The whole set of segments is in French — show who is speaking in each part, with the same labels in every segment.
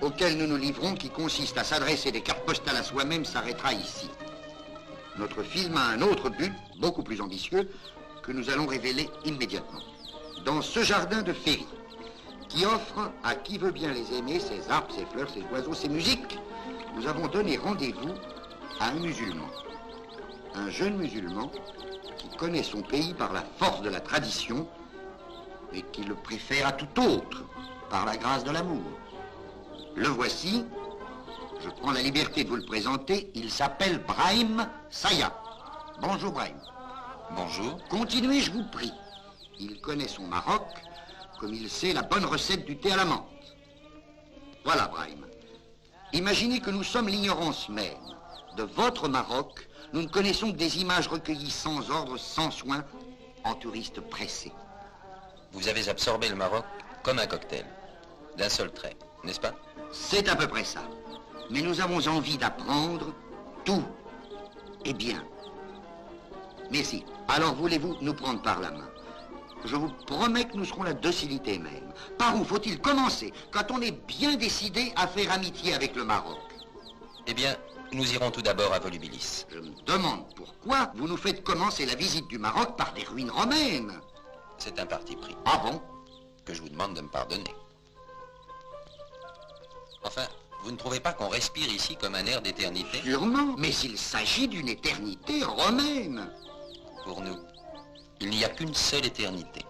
Speaker 1: auquel nous nous livrons, qui consiste à s'adresser des cartes postales à soi-même, s'arrêtera ici. Notre film a un autre but, beaucoup plus ambitieux, que nous allons révéler immédiatement. Dans ce jardin de féerie, qui offre à qui veut bien les aimer, ces arbres, ces fleurs, ces oiseaux, ces musiques, nous avons donné rendez-vous à un musulman. Un jeune musulman qui connaît son pays par la force de la tradition et qui le préfère à tout autre par la grâce de l'amour. Le voici, je prends la liberté de vous le présenter, il s'appelle Brahim Saya. Bonjour Brahim.
Speaker 2: Bonjour.
Speaker 1: Continuez, je vous prie. Il connaît son Maroc comme il sait la bonne recette du thé à la menthe. Voilà Brahim. Imaginez que nous sommes l'ignorance même. De votre Maroc, nous ne connaissons que des images recueillies sans ordre, sans soin, en touristes pressés.
Speaker 2: Vous avez absorbé le Maroc comme un cocktail, d'un seul trait, n'est-ce pas?
Speaker 1: C'est à peu près ça. Mais nous avons envie d'apprendre tout et bien. Merci. Alors voulez-vous nous prendre par la main? Je vous promets que nous serons la docilité même. Par où faut-il commencer quand on est bien décidé à faire amitié avec le Maroc?
Speaker 2: Eh bien, nous irons tout d'abord à Volubilis.
Speaker 1: Je me demande pourquoi vous nous faites commencer la visite du Maroc par des ruines romaines.
Speaker 2: C'est un parti pris.
Speaker 1: Ah bon?
Speaker 2: Que je vous demande de me pardonner. Enfin, vous ne trouvez pas qu'on respire ici comme un air d'éternité?
Speaker 1: Sûrement, mais il s'agit d'une éternité romaine.
Speaker 2: Pour nous, il n'y a qu'une seule éternité.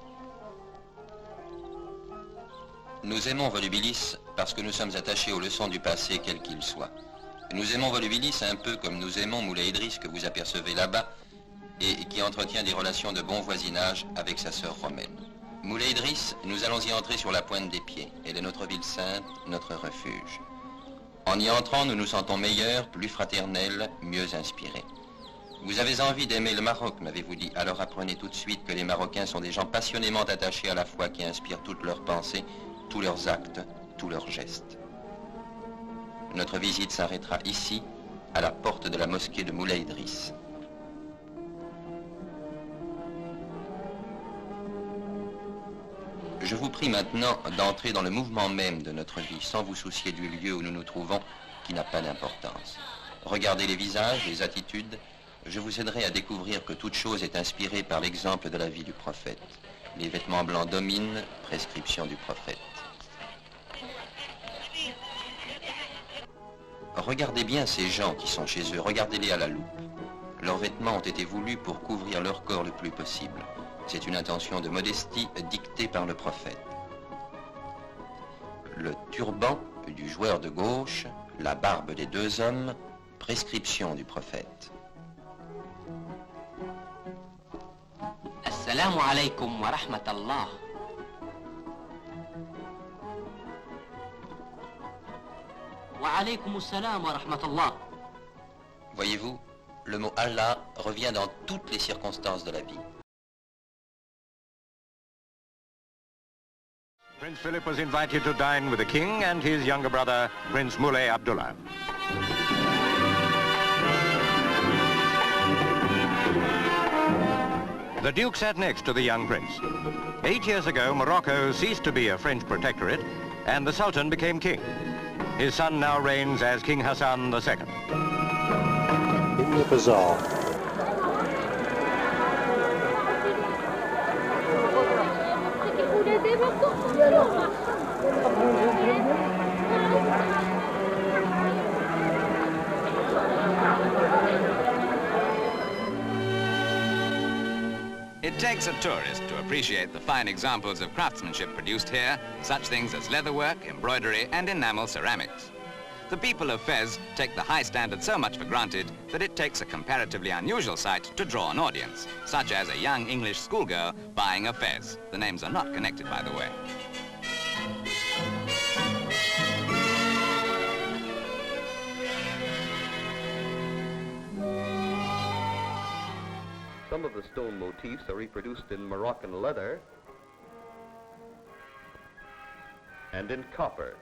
Speaker 2: Nous aimons Volubilis parce que nous sommes attachés aux leçons du passé, quel qu'il soit. Nous aimons Volubilis un peu comme nous aimons Moulay Idriss, que vous apercevez là-bas, et qui entretient des relations de bon voisinage avec sa sœur romaine. Moulay Idriss, nous allons y entrer sur la pointe des pieds. Elle est notre ville sainte, notre refuge. En y entrant, nous nous sentons meilleurs, plus fraternels, mieux inspirés. Vous avez envie d'aimer le Maroc, m'avez-vous dit. Alors apprenez tout de suite que les Marocains sont des gens passionnément attachés à la foi qui inspirent toutes leurs pensées, tous leurs actes, tous leurs gestes. Notre visite s'arrêtera ici, à la porte de la mosquée de Moulay Idriss. Je vous prie maintenant d'entrer dans le mouvement même de notre vie, sans vous soucier du lieu où nous nous trouvons, qui n'a pas d'importance. Regardez les visages, les attitudes. Je vous aiderai à découvrir que toute chose est inspirée par l'exemple de la vie du prophète. Les vêtements blancs dominent, prescription du prophète. Regardez bien ces gens qui sont chez eux, regardez-les à la loupe. Leurs vêtements ont été voulus pour couvrir leur corps le plus possible. C'est une intention de modestie dictée par le prophète. Le turban du joueur de gauche, la barbe des deux hommes, prescription du prophète.
Speaker 3: Assalamu alaikum wa rahmatallah. Wa alaykum assalam wa rahmatallah.
Speaker 2: Voyez-vous, le mot Allah revient dans toutes les circonstances de la vie.
Speaker 4: Prince Philip was invited to dine with the king and his younger brother, Prince Moulay Abdullah. The Duke sat next to the young prince. 8 years ago, Morocco ceased to be a French protectorate, and the Sultan became king. His son now reigns as King Hassan II.
Speaker 5: In the bazaar.
Speaker 6: It takes a tourist to appreciate the fine examples of craftsmanship produced here, such things as leatherwork, embroidery, and enamel ceramics. The people of Fez take the high standard so much for granted that it takes a comparatively unusual sight to draw an audience, such as a young English schoolgirl buying a fez. The names are not connected, by the way.
Speaker 7: Some of the stone motifs are reproduced in Moroccan leather and in copper.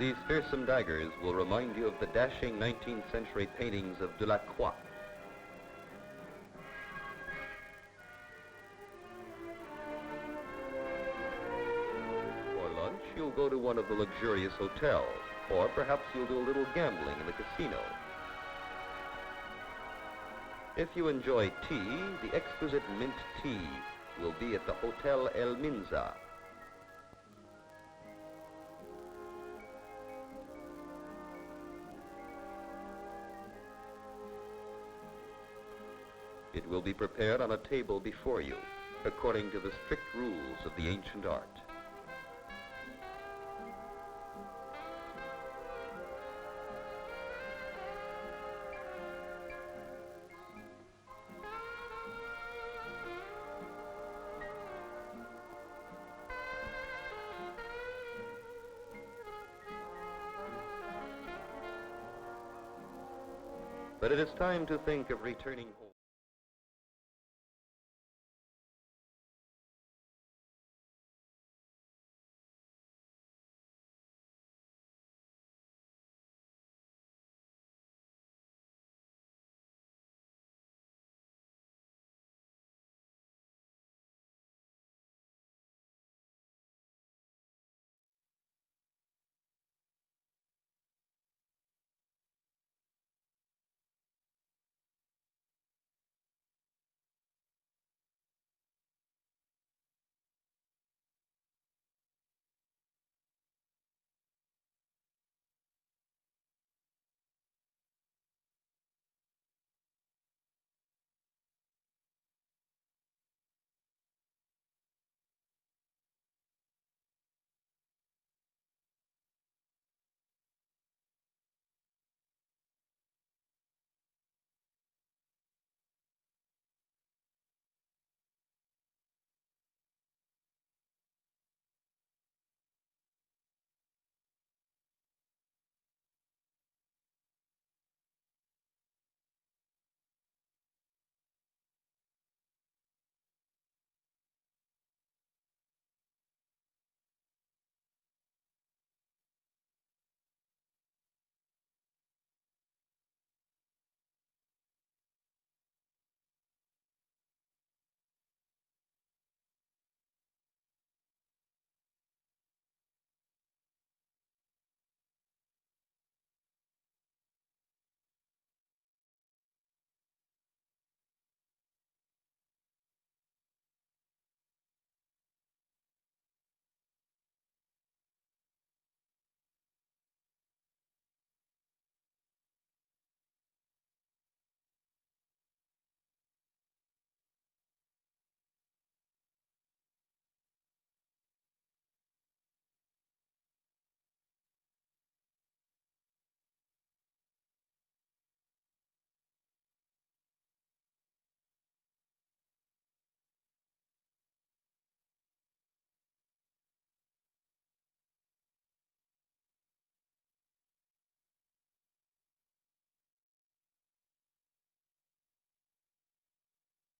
Speaker 7: These fearsome daggers will remind you of the dashing 19th century paintings of Delacroix. For lunch, you'll go to one of the luxurious hotels, or perhaps you'll do a little gambling in the casino. If you enjoy tea, the exquisite mint tea will be at the Hotel El Minza. It will be prepared on a table before you, according to the strict rules of the ancient art. But it is time to think of returning home.